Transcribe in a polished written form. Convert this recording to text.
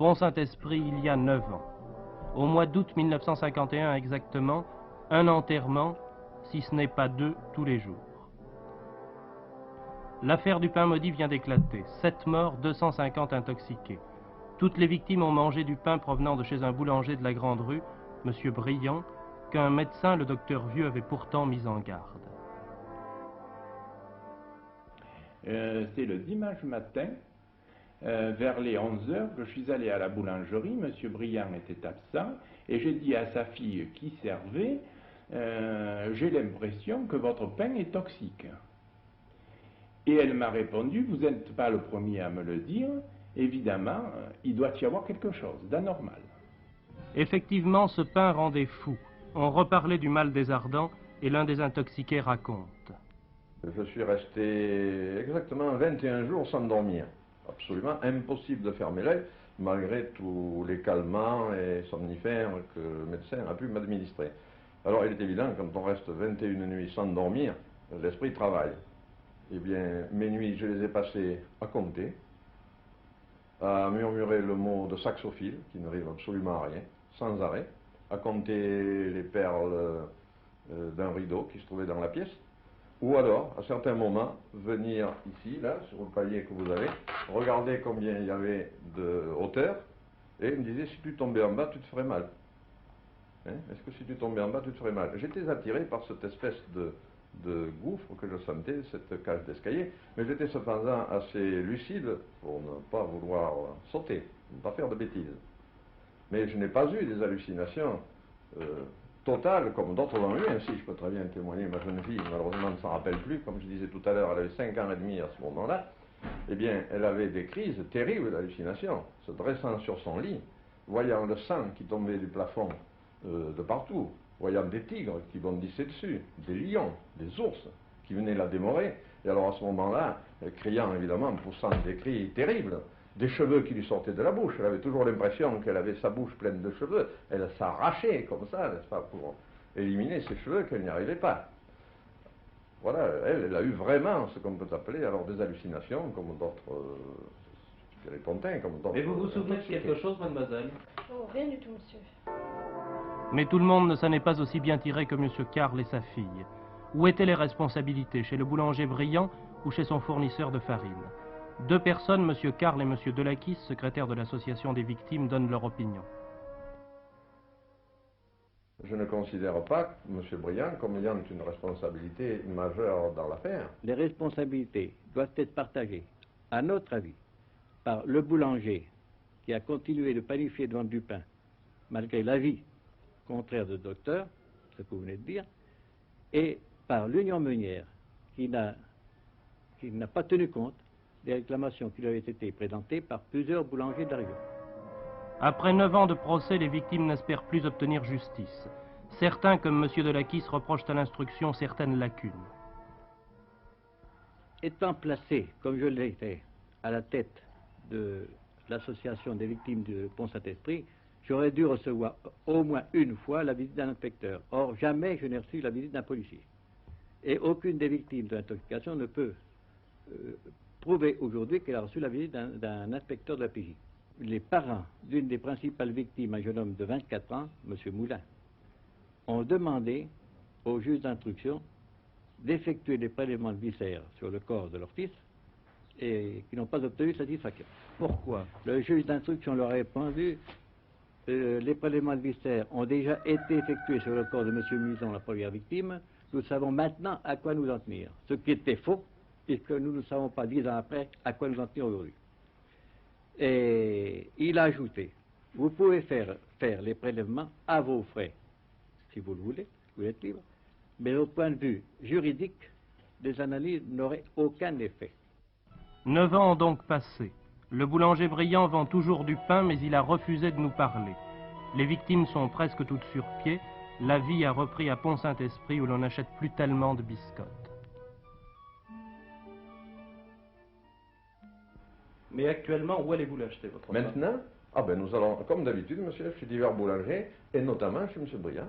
Pont-Saint-Esprit il y a 9 ans. Au mois d'août 1951 exactement, un enterrement, si ce n'est pas 2 tous les jours. L'affaire du pain maudit vient d'éclater. 7 morts, 250 intoxiqués. Toutes les victimes ont mangé du pain provenant de chez un boulanger de la Grande Rue, M. Briand, qu'un médecin, le docteur Vieux, avait pourtant mis en garde. C'est le dimanche matin, vers les 11 h, que je suis allé à la boulangerie. M. Briand était absent et j'ai dit à sa fille qui servait, j'ai l'impression que votre pain est toxique. Et elle m'a répondu, vous n'êtes pas le premier à me le dire, évidemment, il doit y avoir quelque chose d'anormal. Effectivement, ce pain rendait fou. On reparlait du mal des ardents et l'un des intoxiqués raconte. Je suis resté exactement 21 jours sans dormir. Absolument impossible de fermer l'œil, malgré tous les calmants et somnifères que le médecin a pu m'administrer. Alors il est évident, quand on reste 21 nuits sans dormir, l'esprit travaille. Eh bien, mes nuits, je les ai passées à compter, à murmurer le mot de saxophile, qui ne rive absolument à rien, sans arrêt, à compter les perles d'un rideau qui se trouvait dans la pièce, ou alors, à certains moments, venir ici, là, sur le palier que vous avez, regarder combien il y avait de hauteur, et il me disait, si tu tombais en bas, tu te ferais mal. Hein? Est-ce que si tu tombais en bas, tu te ferais mal? J'étais attiré par cette espèce de gouffre que je sentais, cette cage d'escalier, mais j'étais cependant assez lucide pour ne pas vouloir sauter, ne pas faire de bêtises. Mais je n'ai pas eu des hallucinations totales comme d'autres l'ont eu, ainsi je peux très bien témoigner. Ma jeune fille, malheureusement, ne s'en rappelle plus, comme je disais tout à l'heure, elle avait 5 ans et demi à ce moment-là. Eh bien, elle avait des crises terribles d'hallucinations, se dressant sur son lit, voyant le sang qui tombait du plafond de partout, voyant des tigres qui bondissaient dessus, des lions, des ours qui venaient la dévorer, et alors à ce moment-là, criant évidemment, poussant des cris terribles, des cheveux qui lui sortaient de la bouche. Elle avait toujours l'impression qu'elle avait sa bouche pleine de cheveux, elle s'arrachait comme ça, n'est-ce pas, pour éliminer ses cheveux, qu'elle n'y arrivait pas. Voilà, elle a eu vraiment ce qu'on peut appeler alors des hallucinations, comme d'autres, les pontins, comme d'autres. Mais vous vous souvenez de quelque chose, mademoiselle? Oh, rien du tout, monsieur. Mais tout le monde ne s'en est pas aussi bien tiré que M. Carl et sa fille. Où étaient les responsabilités, chez le boulanger Briand ou chez son fournisseur de farine? 2 personnes, M. Carl et M. Delakis, secrétaire de l'association des victimes, donnent leur opinion. Je ne considère pas M. Briand comme ayant une responsabilité majeure dans l'affaire. Les responsabilités doivent être partagées, à notre avis, par le boulanger qui a continué de planifier de vendre du pain, malgré l'avis contraire de docteur, ce que vous venez de dire, et par l'Union meunière qui n'a pas tenu compte des réclamations qui lui avaient été présentées par plusieurs boulangers de la région. Après 9 ans de procès, les victimes n'espèrent plus obtenir justice. Certains, comme M. Delakis, reprochent à l'instruction certaines lacunes. Étant placé, comme je l'ai fait, à la tête de l'association des victimes du Pont-Saint-Esprit, j'aurais dû recevoir au moins une fois la visite d'un inspecteur. Or, jamais je n'ai reçu la visite d'un policier. Et aucune des victimes de l'intoxication ne peut prouver aujourd'hui qu'elle a reçu la visite d'un inspecteur de la PJ. Les parents d'une des principales victimes, un jeune homme de 24 ans, M. Moulin, ont demandé au juge d'instruction d'effectuer des prélèvements de viscères sur le corps de leur fils et qui n'ont pas obtenu satisfaction. Pourquoi? Le juge d'instruction leur a répondu les prélèvements de viscères ont déjà été effectués sur le corps de M. Muson, la première victime. Nous savons maintenant à quoi nous en tenir. Ce qui était faux, puisque nous ne savons pas 10 ans après à quoi nous en tenir aujourd'hui. Et il a ajouté, vous pouvez faire les prélèvements à vos frais, si vous le voulez, vous êtes libre, mais au point de vue juridique, les analyses n'auraient aucun effet. 9 ans ont donc passé. Le boulanger Briand vend toujours du pain, mais il a refusé de nous parler. Les victimes sont presque toutes sur pied. La vie a repris à Pont-Saint-Esprit, où l'on n'achète plus tellement de biscottes. Mais actuellement, où allez-vous l'acheter, votre pain? Maintenant, nous allons, comme d'habitude, monsieur, chez divers boulangers, et notamment chez M. Briand.